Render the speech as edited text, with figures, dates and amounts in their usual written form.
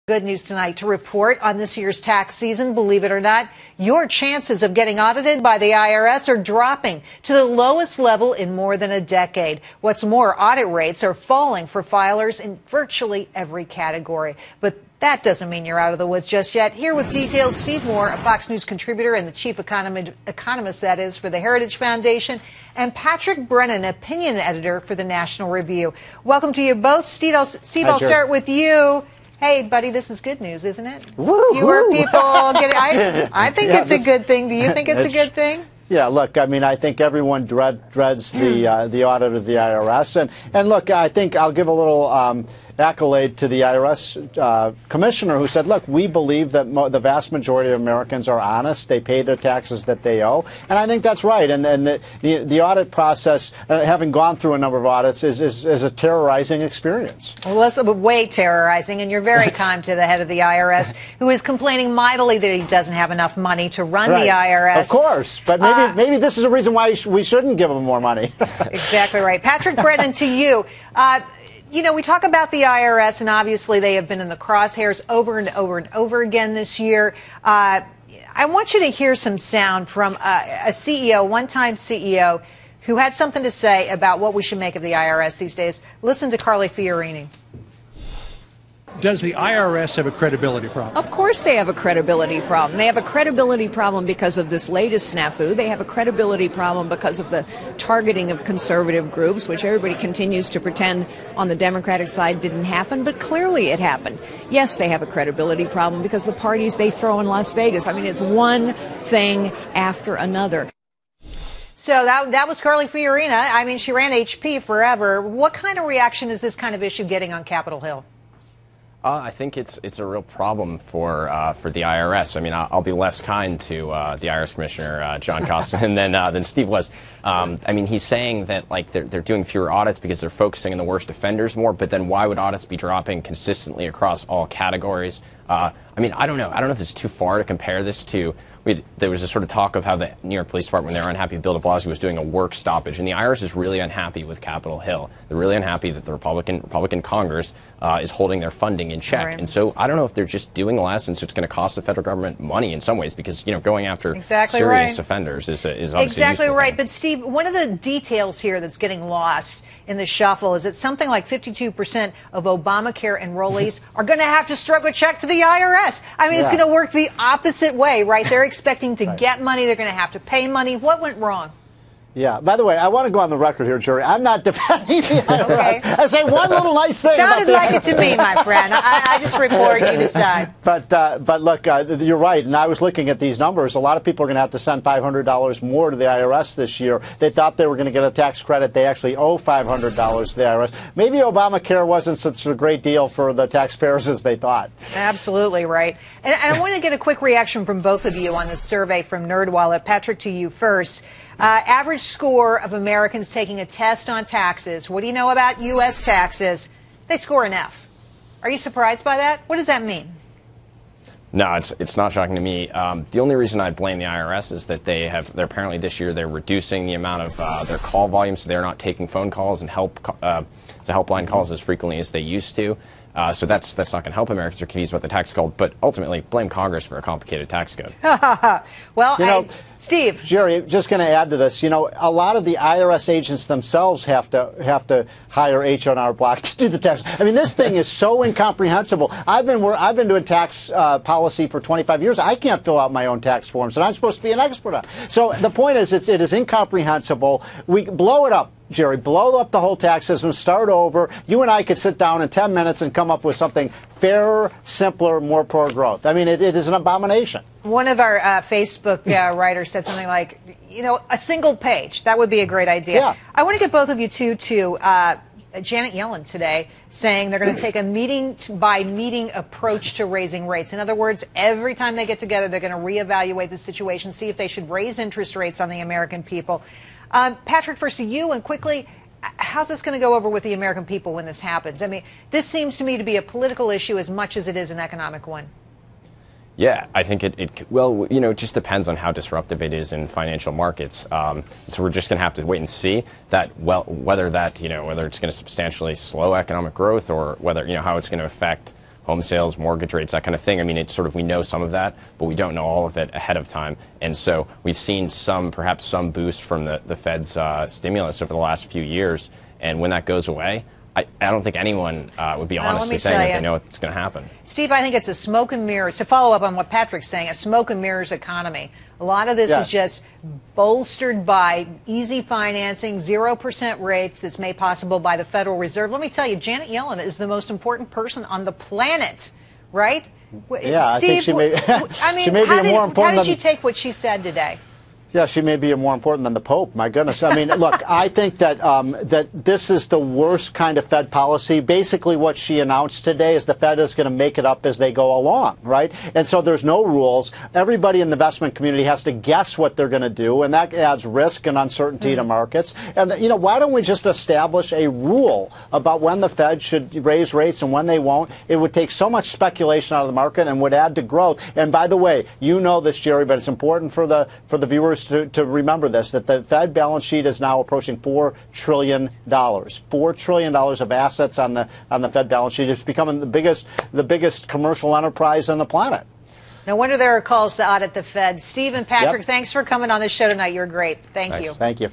Good news tonight to report on this year's tax season. Believe it or not, your chances of getting audited by the IRS are dropping to the lowest level in more than a decade. What's more, audit rates are falling for filers in virtually every category. But that doesn't mean you're out of the woods just yet. Here with details, Steve Moore, a Fox News contributor and the chief economist, that is, for the Heritage Foundation, and Patrick Brennan, opinion editor for the National Review. Welcome to you both. Steve, I'll start with you. Hey, buddy, this is good news, isn't it? Woo-hoo. Fewer people getting. I think it's a good thing. Do you think it's a good thing? Yeah, look, I mean, I think everyone dreads the audit of the IRS. And look, I think I'll give a little accolade to the IRS commissioner who said, look, we believe that the vast majority of Americans are honest. They pay their taxes that they owe. And I think that's right. And the audit process, having gone through a number of audits, is a terrorizing experience. Well, that's way terrorizing. And you're very kind to the head of the IRS, who is complaining mightily that he doesn't have enough money to run the IRS. Of course. But maybe this is a reason why we shouldn't give him more money. Exactly right. Patrick Brennan, to you. You know, we talk about the IRS, and obviously they have been in the crosshairs over and over and over again this year. I want you to hear some sound from a CEO, one-time CEO, who had something to say about what we should make of the IRS these days. Listen to Carly Fiorini. Does the IRS have a credibility problem? Of course they have a credibility problem. They have a credibility problem because of this latest snafu. They have a credibility problem because of the targeting of conservative groups, which everybody continues to pretend on the Democratic side didn't happen, but clearly it happened. Yes, they have a credibility problem because the parties they throw in Las Vegas. I mean, it's one thing after another. So that was Carly Fiorina. I mean, she ran HP forever. What kind of reaction is this kind of issue getting on Capitol Hill? I think it's a real problem for the IRS. I mean, I'll be less kind to the IRS Commissioner John Costin than Steve was. I mean, he's saying that like they're doing fewer audits because they're focusing on the worst offenders more. But then why would audits be dropping consistently across all categories? I mean, I don't know. I don't know if it's too far to compare this to. There was a sort of talk of how the New York Police Department, when they were unhappy Bill de Blasio was doing a work stoppage, and the IRS is really unhappy with Capitol Hill. They're really unhappy that the Republican Congress is holding their funding in check. Right. And so I don't know if they're just doing less, and so it's going to cost the federal government money in some ways because, you know, going after serious offenders is obviously exactly right. Thing. But Steve, one of the details here that's getting lost in the shuffle is that something like 52% of Obamacare enrollees are going to have to stroke a check to the IRS. I mean, it's going to work the opposite way, right? They're expecting to get money. They're going to have to pay money. What went wrong? Yeah. By the way, I want to go on the record here, Gerri. I'm not defending the IRS. Okay. I say one little nice thing. Sounded like it to me, my friend. I just report, you decide. But look, you're right. And I was looking at these numbers. A lot of people are going to have to send $500 more to the IRS this year. They thought they were going to get a tax credit. They actually owe $500 to the IRS. Maybe Obamacare wasn't such a great deal for the taxpayers as they thought. Absolutely right. And I want to get a quick reaction from both of you on this survey from NerdWallet. Patrick, to you first. Average score of Americans taking a test on taxes. What do you know about U.S. taxes? They score an F. Are you surprised by that? What does that mean? No, it's not shocking to me. The only reason I blame the IRS is that they're apparently this year they're reducing the amount of their call volume, so they're not taking phone calls and helpline calls as frequently as they used to. So that's not going to help Americans who are confused about the tax code, but ultimately blame Congress for a complicated tax code. Well, Steve. Gerri, just going to add to this. You know, a lot of the IRS agents themselves have to hire H&R Block to do the tax. I mean, this thing is so incomprehensible. I've been doing tax policy for 25 years. I can't fill out my own tax forms, and I'm supposed to be an expert on it. So the point is, it is incomprehensible. We blow it up. Gerri, blow up the whole tax system, start over. You and I could sit down in 10 minutes and come up with something fairer, simpler, more pro-growth. I mean, it is an abomination. One of our Facebook writers said something like, you know, a single page. That would be a great idea. Yeah. I want to get both of you, to Janet Yellen today saying they're going to take a meeting-by-meeting approach to raising rates. In other words, every time they get together, they're going to reevaluate the situation, see if they should raise interest rates on the American people. Patrick, first to you, and quickly, how's this going to go over with the American people when this happens? I mean, this seems to me to be a political issue as much as it is an economic one. Yeah, I think well, you know, it just depends on how disruptive it is in financial markets. So we're just going to have to wait and see that, whether it's going to substantially slow economic growth or whether, you know, how it's going to affect home sales, mortgage rates, that kind of thing. I mean, it's sort of, we know some of that, but we don't know all of it ahead of time. And so we've seen perhaps some boost from the Fed's stimulus over the last few years. And when that goes away, I don't think anyone would be honestly saying that they know what's going to happen. Steve, I think it's a smoke and mirrors. To follow up on what Patrick's saying, a smoke and mirrors economy. A lot of this is just bolstered by easy financing, 0% rates that's made possible by the Federal Reserve. Let me tell you, Janet Yellen is the most important person on the planet, right? Yeah, Steve, I think she may, I mean, she may be more important how did you take what she said today? Yeah, she may be more important than the Pope. My goodness. I mean, look, I think that that this is the worst kind of Fed policy. Basically, what she announced today is the Fed is going to make it up as they go along, right? And so there's no rules. Everybody in the investment community has to guess what they're going to do, and that adds risk and uncertainty to markets. And, you know, why don't we just establish a rule about when the Fed should raise rates and when they won't? It would take so much speculation out of the market and would add to growth. And by the way, you know this, Gerri, but it's important for the viewers to remember this, that the Fed balance sheet is now approaching $4 trillion. $4 trillion of assets on the Fed balance sheet. It's becoming the biggest commercial enterprise on the planet. No wonder there are calls to audit the Fed. Steve and Patrick, thanks for coming on the show tonight. You're great. Thank you. Thank you.